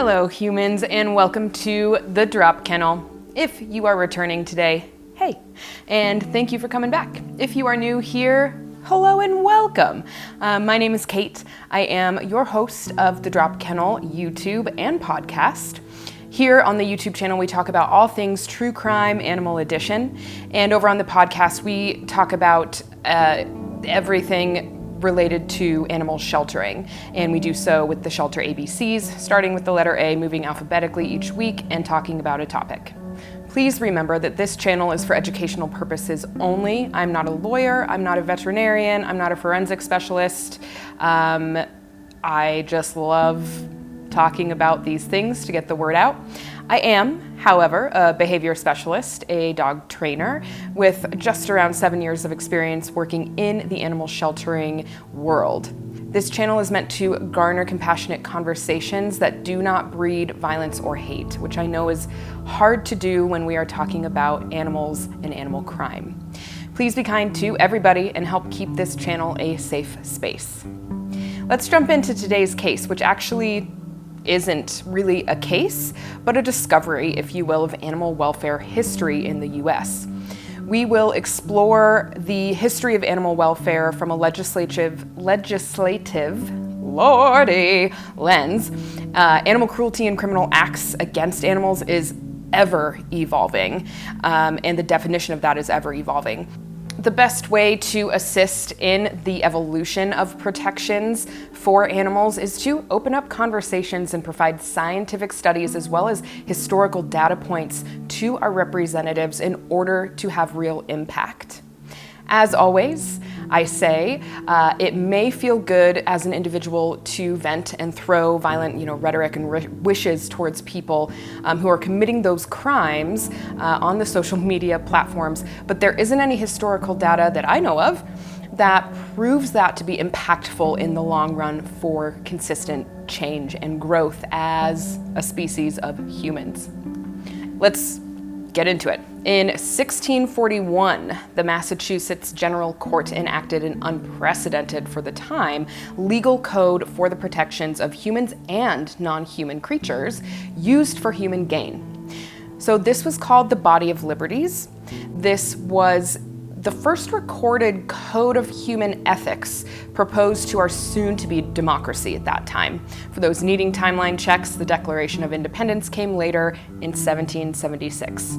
Hello humans, and welcome to the Drop Kennel. If you are returning today, hey, and thank you for coming back. If you are new here, hello and welcome. My name is Kate. I am your host of the Drop Kennel YouTube and podcast. Here on the YouTube channel, we talk about all things true crime, animal edition, and over on the podcast, we talk about everything related to animal sheltering, and we do so with the shelter ABCs, starting with the letter A, moving alphabetically each week, and talking about a topic. Please remember that this channel is for educational purposes only. I'm not a lawyer, I'm not a veterinarian, I'm not a forensic specialist. I just love talking about these things to get the word out. I am, however, a behavior specialist, a dog trainer with just around 7 years of experience working in the animal sheltering world. This channel is meant to garner compassionate conversations that do not breed violence or hate, which I know is hard to do when we are talking about animals and animal crime. Please be kind to everybody and help keep this channel a safe space. Let's jump into today's case, which actually isn't really a case, but a discovery, if you will, of animal welfare history in the US. We will explore the history of animal welfare from a legislative lordy lens. Animal cruelty and criminal acts against animals is ever evolving, and the definition of that is ever evolving. The best way to assist in the evolution of protections for animals is to open up conversations and provide scientific studies as well as historical data points to our representatives in order to have real impact. As always, I say it may feel good as an individual to vent and throw violent, rhetoric and wishes towards people who are committing those crimes on the social media platforms, but there isn't any historical data that I know of that proves that to be impactful in the long run for consistent change and growth as a species of humans. Let's get into it. In 1641, the Massachusetts General Court enacted an unprecedented for the time legal code for the protections of humans and non-human creatures used for human gain. So this was called the Body of Liberties. This was the first recorded code of human ethics proposed to our soon-to-be democracy at that time. For those needing timeline checks, the Declaration of Independence came later in 1776.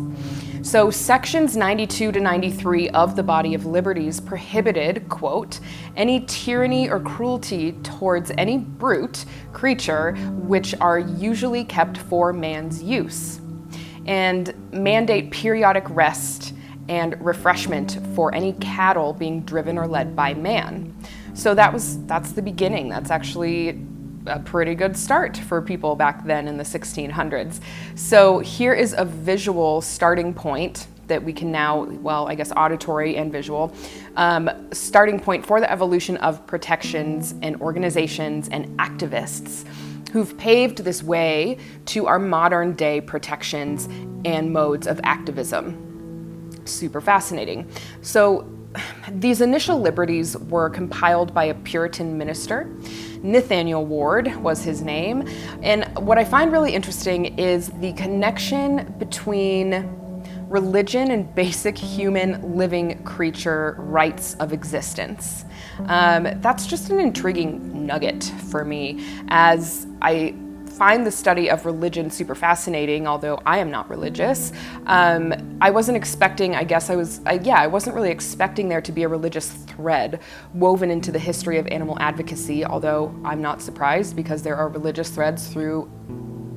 So sections 92 to 93 of the Body of Liberties prohibited, quote, any tyranny or cruelty towards any brute creature which are usually kept for man's use, and mandate periodic rest and refreshment for any cattle being driven or led by man. So that's the beginning. That's actually a pretty good start for people back then in the 1600s. So here is a visual starting point that we can now, I guess auditory and visual, starting point for the evolution of protections and organizations and activists who've paved this way to our modern day protections and modes of activism. Super fascinating. So these initial liberties were compiled by a Puritan minister. Nathaniel Ward was his name. And what I find really interesting is the connection between religion and basic human living creature rights of existence. That's just an intriguing nugget for me, as I find the study of religion super fascinating, although I am not religious. I wasn't expecting, I wasn't really expecting there to be a religious thread woven into the history of animal advocacy, although I'm not surprised because there are religious threads through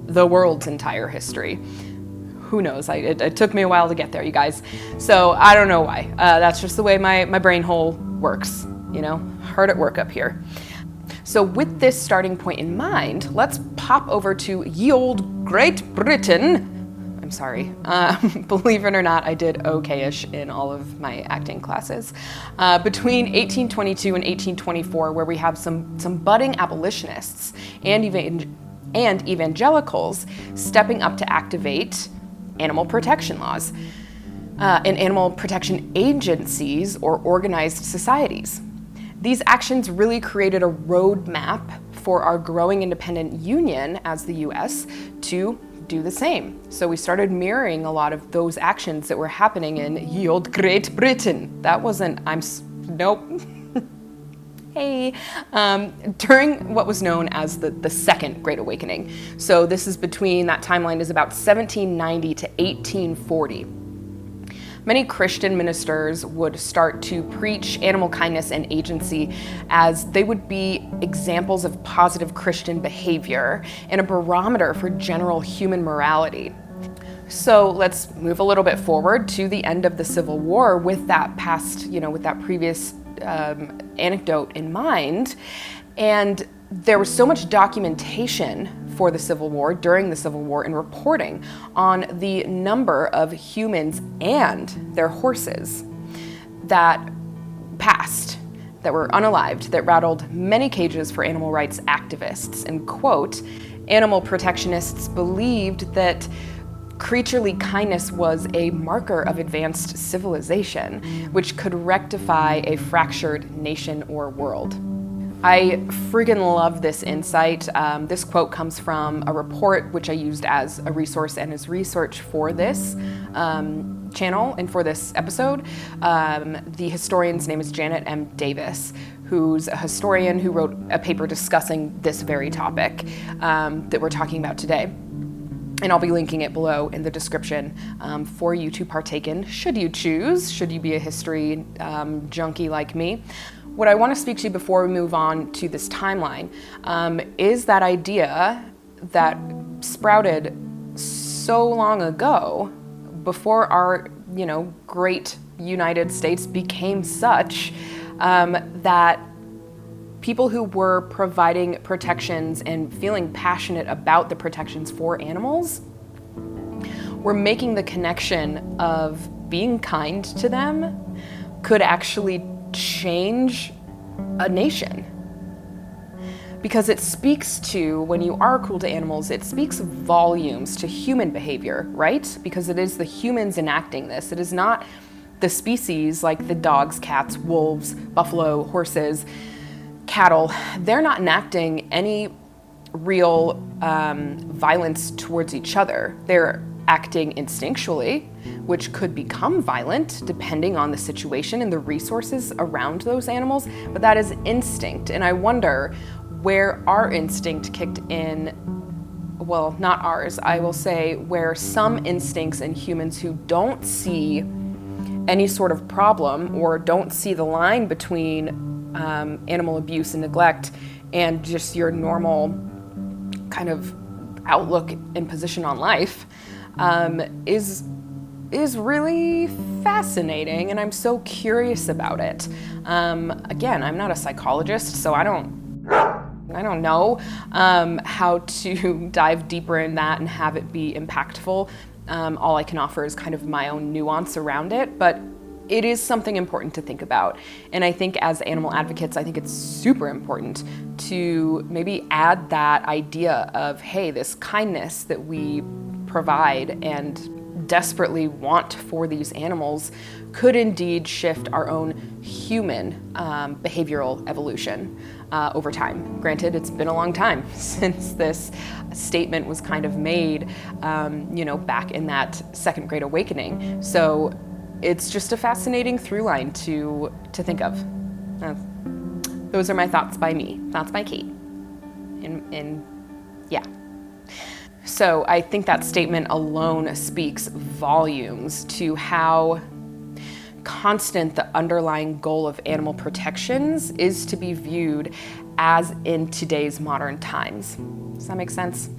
the world's entire history. Who knows? It took me a while to get there, you guys. So I don't know why. That's just the way my brain hole works, hard at work up here. So with this starting point in mind, let's pop over to ye old Great Britain. I'm sorry. Believe it or not, I did okay-ish in all of my acting classes. Between 1822 and 1824, where we have some budding abolitionists and evangelicals stepping up to activate animal protection laws and animal protection agencies or organized societies. These actions really created a roadmap for our growing independent union as the US to do the same. So we started mirroring a lot of those actions that were happening in ye olde Great Britain. That wasn't, nope. Hey. During what was known as the Second Great Awakening. So this is between, that timeline is about 1790 to 1840. Many Christian ministers would start to preach animal kindness and agency as they would be examples of positive Christian behavior and a barometer for general human morality. So let's move a little bit forward to the end of the Civil War with that past, with that previous anecdote in mind. And there was so much documentation for the Civil War, during the Civil War, and reporting on the number of humans and their horses that passed, that were unalived, that rattled many cages for animal rights activists. And quote, animal protectionists believed that creaturely kindness was a marker of advanced civilization, which could rectify a fractured nation or world. I friggin' love this insight. This quote comes from a report which I used as a resource and as research for this channel and for this episode. The historian's name is Janet M. Davis, who's a historian who wrote a paper discussing this very topic that we're talking about today. And I'll be linking it below in the description for you to partake in, should you choose, should you be a history junkie like me. What I want to speak to before we move on to this timeline is that idea that sprouted so long ago, before our, great United States became such, that people who were providing protections and feeling passionate about the protections for animals were making the connection of being kind to them could actually change a nation. Because it speaks to, when you are cruel to animals, it speaks volumes to human behavior, right? Because it is the humans enacting this. It is not the species like the dogs, cats, wolves, buffalo, horses, cattle. They're not enacting any real violence towards each other. They're acting instinctually, which could become violent depending on the situation and the resources around those animals, but that is instinct. And I wonder where our instinct kicked in, well, not ours, I will say, where some instincts in humans who don't see any sort of problem or don't see the line between animal abuse and neglect and just your normal kind of outlook and position on life is really fascinating, and I'm so curious about it. Again, I'm not a psychologist, so I don't know how to dive deeper in that and have it be impactful. All I can offer is kind of my own nuance around it, but it is something important to think about. And I think as animal advocates, I think it's super important to maybe add that idea of, hey, this kindness that we provide and desperately want for these animals could indeed shift our own human behavioral evolution over time. Granted, it's been a long time since this statement was kind of made, back in that Second Great Awakening. So it's just a fascinating through line to think of. Those are my thoughts by me, thoughts by Kate. Yeah. So I think that statement alone speaks volumes to how constant the underlying goal of animal protections is to be viewed as in today's modern times. Does that make sense?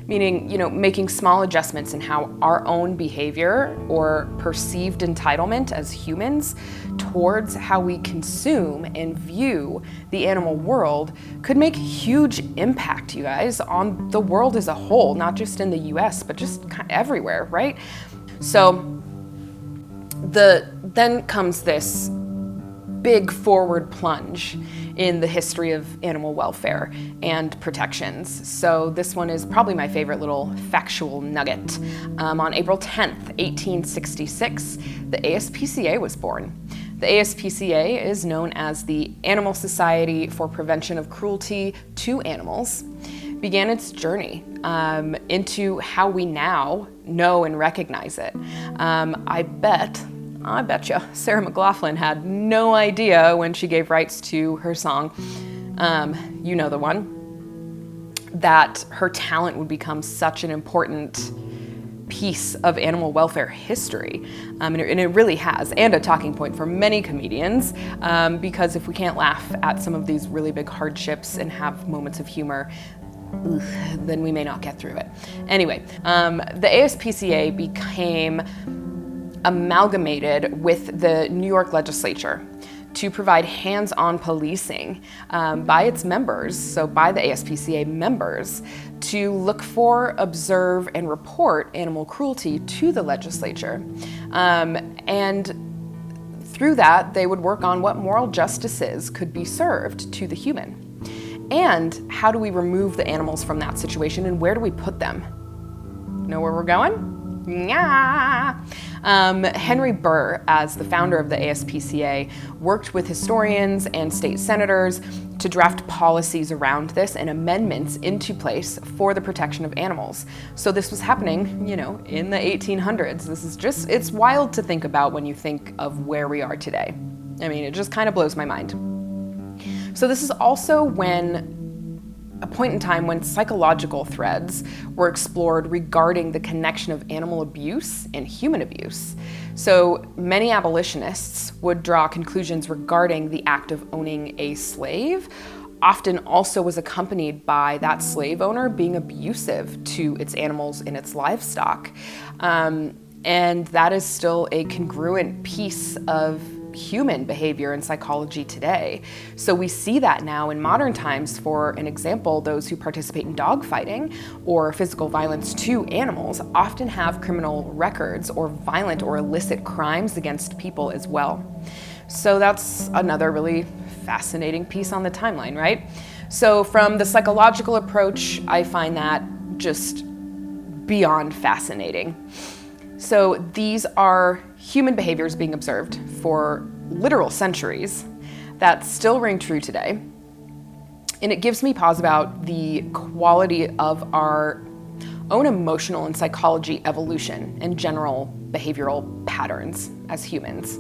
Meaning, making small adjustments in how our own behavior or perceived entitlement as humans towards how we consume and view the animal world could make huge impact, you guys, on the world as a whole, not just in the US, but just kind of everywhere, right? So then comes this big forward plunge in the history of animal welfare and protections. So this one is probably my favorite little factual nugget. On April 10th, 1866, the ASPCA was born. The ASPCA is known as the Animal Society for Prevention of Cruelty to Animals, began its journey into how we now know and recognize it. I bet you Sarah McLachlan had no idea when she gave rights to her song, you know the one, that her talent would become such an important piece of animal welfare history. And it really has, and a talking point for many comedians, because if we can't laugh at some of these really big hardships and have moments of humor, then we may not get through it. Anyway, the ASPCA became amalgamated with the New York legislature to provide hands-on policing by its members, so by the ASPCA members, to look for, observe, and report animal cruelty to the legislature. And through that, they would work on what moral justices could be served to the human. And how do we remove the animals from that situation, and where do we put them? Know where we're going? Yeah. Henry Burr, as the founder of the ASPCA, worked with historians and state senators to draft policies around this and amendments into place for the protection of animals. So this was happening, in the 1800s. It's wild to think about when you think of where we are today. I mean, it just kind of blows my mind. So this is also a point in time when psychological threads were explored regarding the connection of animal abuse and human abuse. So many abolitionists would draw conclusions regarding the act of owning a slave, often also was accompanied by that slave owner being abusive to its animals and its livestock. And that is still a congruent piece of human behavior and psychology today. So we see that now in modern times. For an example, those who participate in dogfighting or physical violence to animals often have criminal records or violent or illicit crimes against people as well. So that's another really fascinating piece on the timeline, right? So from the psychological approach, I find that just beyond fascinating. So these are human behaviors being observed for literal centuries that still ring true today. And it gives me pause about the quality of our own emotional and psychology evolution and general behavioral patterns as humans.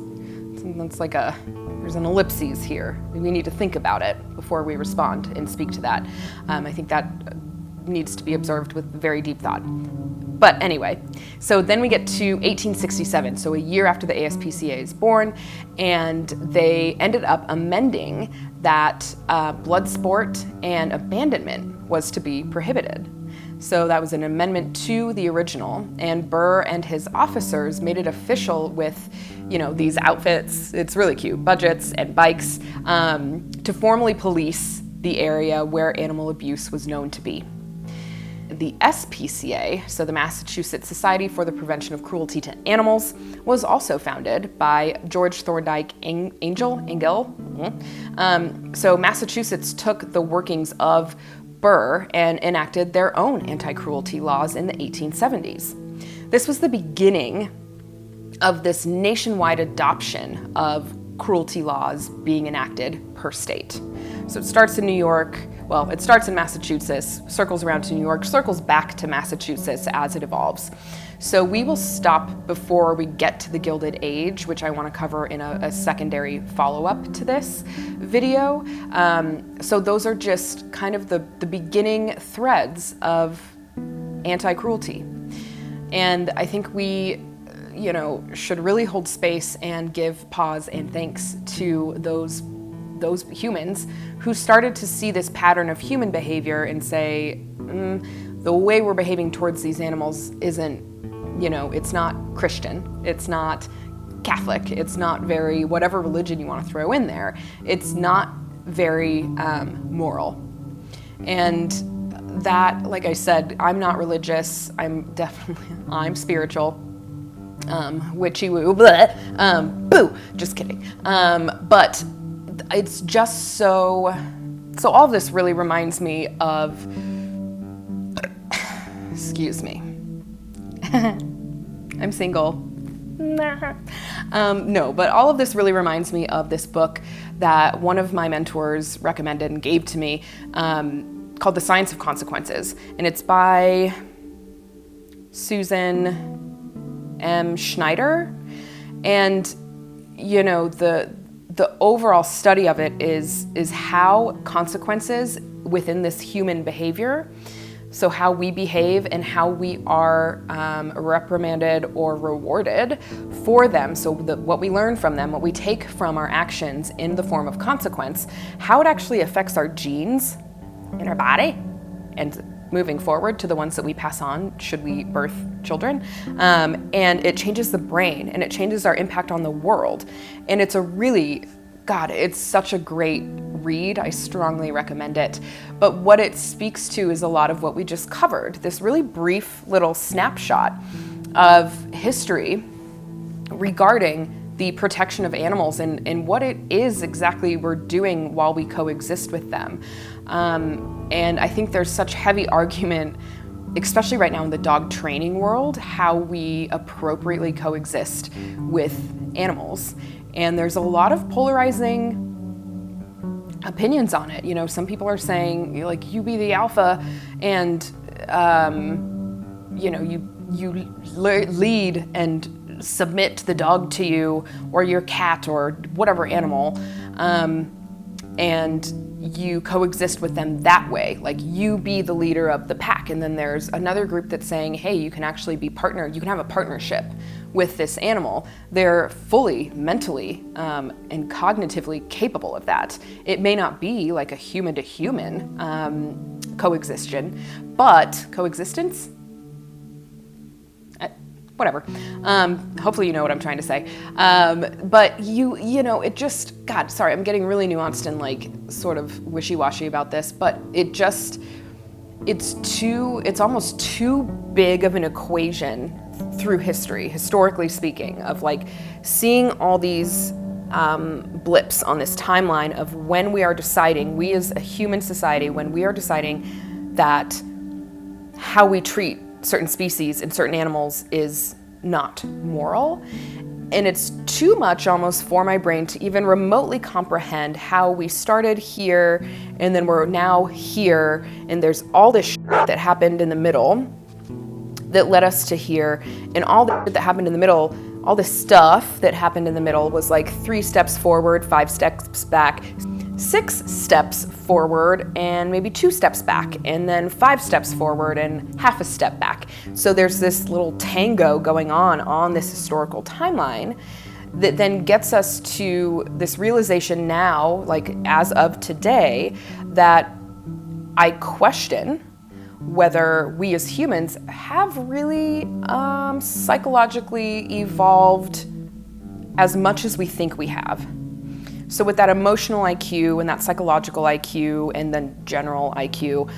It's like there's an ellipses here. We need to think about it before we respond and speak to that. I think that needs to be observed with very deep thought. But anyway, so then we get to 1867, so a year after the ASPCA is born, and they ended up amending that blood sport and abandonment was to be prohibited. So that was an amendment to the original, and Burr and his officers made it official with, these outfits, it's really cute, budgets and bikes, to formally police the area where animal abuse was known to be. The SPCA, so the Massachusetts Society for the Prevention of Cruelty to Animals, was also founded by George Thorndike Angell. So Massachusetts took the workings of Burr and enacted their own anti-cruelty laws in the 1870s. This was the beginning of this nationwide adoption of cruelty laws being enacted per state. So it starts in New York. Well, it starts in Massachusetts, circles around to New York, circles back to Massachusetts as it evolves. So we will stop before we get to the Gilded Age, which I want to cover in a secondary follow-up to this video. So those are just kind of the beginning threads of anti-cruelty. And I think we should really hold space and give pause and thanks to those humans who started to see this pattern of human behavior and say, the way we're behaving towards these animals isn't, it's not Christian, it's not Catholic, it's not very, whatever religion you want to throw in there, it's not very moral. And that, like I said, I'm not religious, I'm spiritual. Witchy woo, boo, just kidding. But it's just so all of this really reminds me of, excuse me, I'm single, No, but all of this really reminds me of this book that one of my mentors recommended and gave to me, called The Science of Consequences. And it's by Susan M. Schneider. And, you know, the overall study of it is how consequences within this human behavior, so how we behave and how we are reprimanded or rewarded for them. So what we learn from them, what we take from our actions in the form of consequence, how it actually affects our genes in our body and moving forward to the ones that we pass on should we birth children. And it changes the brain and it changes our impact on the world. And it's a really, God, it's such a great read. I strongly recommend it. But what it speaks to is a lot of what we just covered, this really brief little snapshot of history regarding the protection of animals and what it is exactly we're doing while we coexist with them. And I think there's such heavy argument, especially right now in the dog training world, how we appropriately coexist with animals. And there's a lot of polarizing opinions on it. You know, some people are saying, like, you be the alpha and, you know, you lead and submit the dog to you or your cat or whatever animal, and you coexist with them that way, like you be the leader of the pack. And then there's another group that's saying, hey, you can actually be you can have a partnership with this animal. They're fully mentally and cognitively capable of that. It may not be like a human to human coexistence, but coexistence, whatever. Hopefully you know what I'm trying to say. But you know, it just, God, sorry, I'm getting really nuanced and like sort of wishy-washy about this, but it's almost too big of an equation through history, historically speaking, of like seeing all these blips on this timeline of when we are deciding, we as a human society, when we are deciding that how we treat certain species and certain animals is not moral. And it's too much almost for my brain to even remotely comprehend how we started here and then we're now here, and there's all this shit that happened in the middle that led us to here, and all the shit that happened in the middle, all this stuff that happened in the middle was like 3 steps forward, 5 steps back, 6 steps forward, and maybe 2 steps back, and then 5 steps forward and half a step back. So there's this little tango going on this historical timeline that then gets us to this realization now, like as of today, that I question whether we as humans have really psychologically evolved as much as we think we have. So with that emotional IQ and that psychological IQ and then general IQ,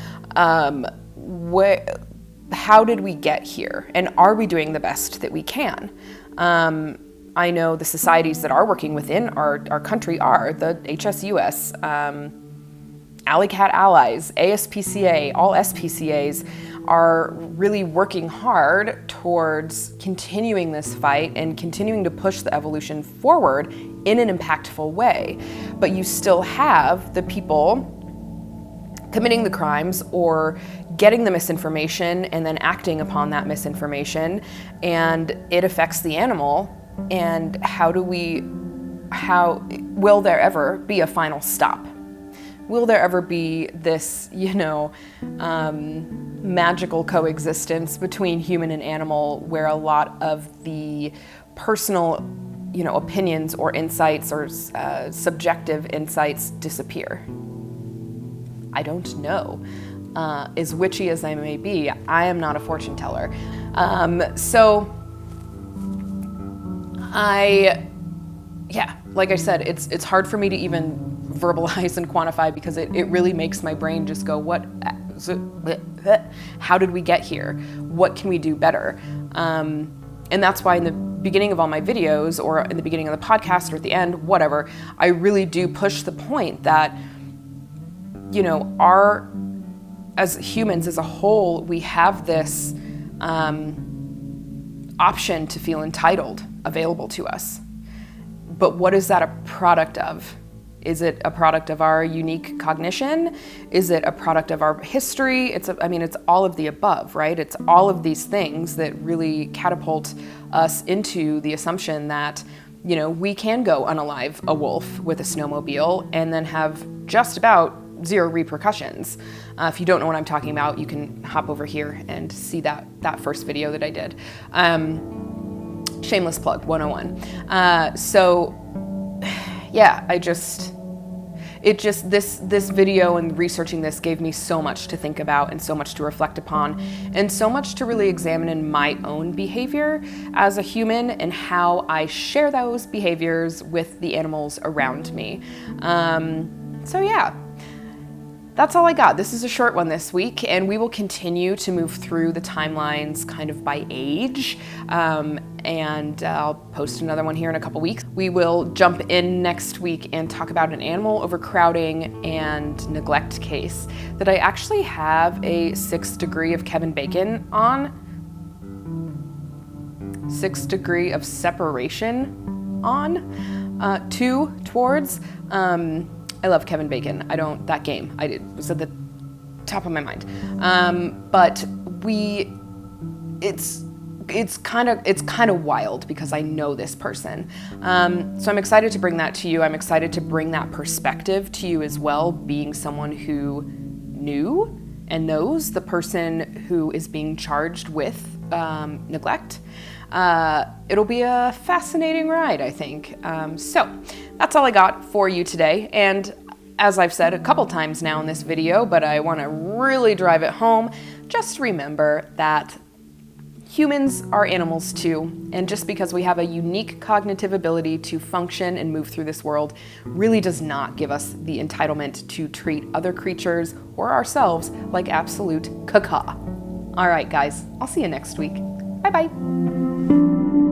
how did we get here? And are we doing the best that we can? I know the societies that are working within our country are the HSUS, Alley Cat Allies, ASPCA, all SPCAs are really working hard towards continuing this fight and continuing to push the evolution forward in an impactful way. But you still have the people committing the crimes or getting the misinformation and then acting upon that misinformation, and it affects the animal. And how will there ever be a final stop? Will there ever be this, magical coexistence between human and animal where a lot of the personal, opinions or insights or subjective insights disappear? I don't know. As witchy as I may be, I am not a fortune teller. Like I said, it's hard for me to even verbalize and quantify because it really makes my brain just go, how did we get here? What can we do better? And that's why in the beginning of all my videos or in the beginning of the podcast or at the end, whatever, I really do push the point that, as humans as a whole, we have this option to feel entitled available to us. But what is that a product of? Is it a product of our unique cognition? Is it a product of our history? It's all of the above, right? It's all of these things that really catapult us into the assumption that, we can go unalive a wolf with a snowmobile and then have just about zero repercussions. If you don't know what I'm talking about, you can hop over here and see that first video that I did. Shameless plug 101. This video and researching this gave me so much to think about and so much to reflect upon and so much to really examine in my own behavior as a human and how I share those behaviors with the animals around me. That's all I got. This is a short one this week, and we will continue to move through the timelines kind of by age, and I'll post another one here in a couple weeks. We will jump in next week and talk about an animal overcrowding and neglect case that I actually have a 6th degree of Kevin Bacon on. 6th degree of separation on, towards. I love Kevin Bacon. That game, it was at the top of my mind. But it's kind of wild because I know this person. So I'm excited to bring that to you. I'm excited to bring that perspective to you as well, being someone who knew and knows the person who is being charged with neglect. It'll be a fascinating ride, I think. So that's all I got for you today. And as I've said a couple times now in this video, but I want to really drive it home, just remember that humans are animals too. And just because we have a unique cognitive ability to function and move through this world really does not give us the entitlement to treat other creatures or ourselves like absolute caca. All right, guys, I'll see you next week. Bye-bye.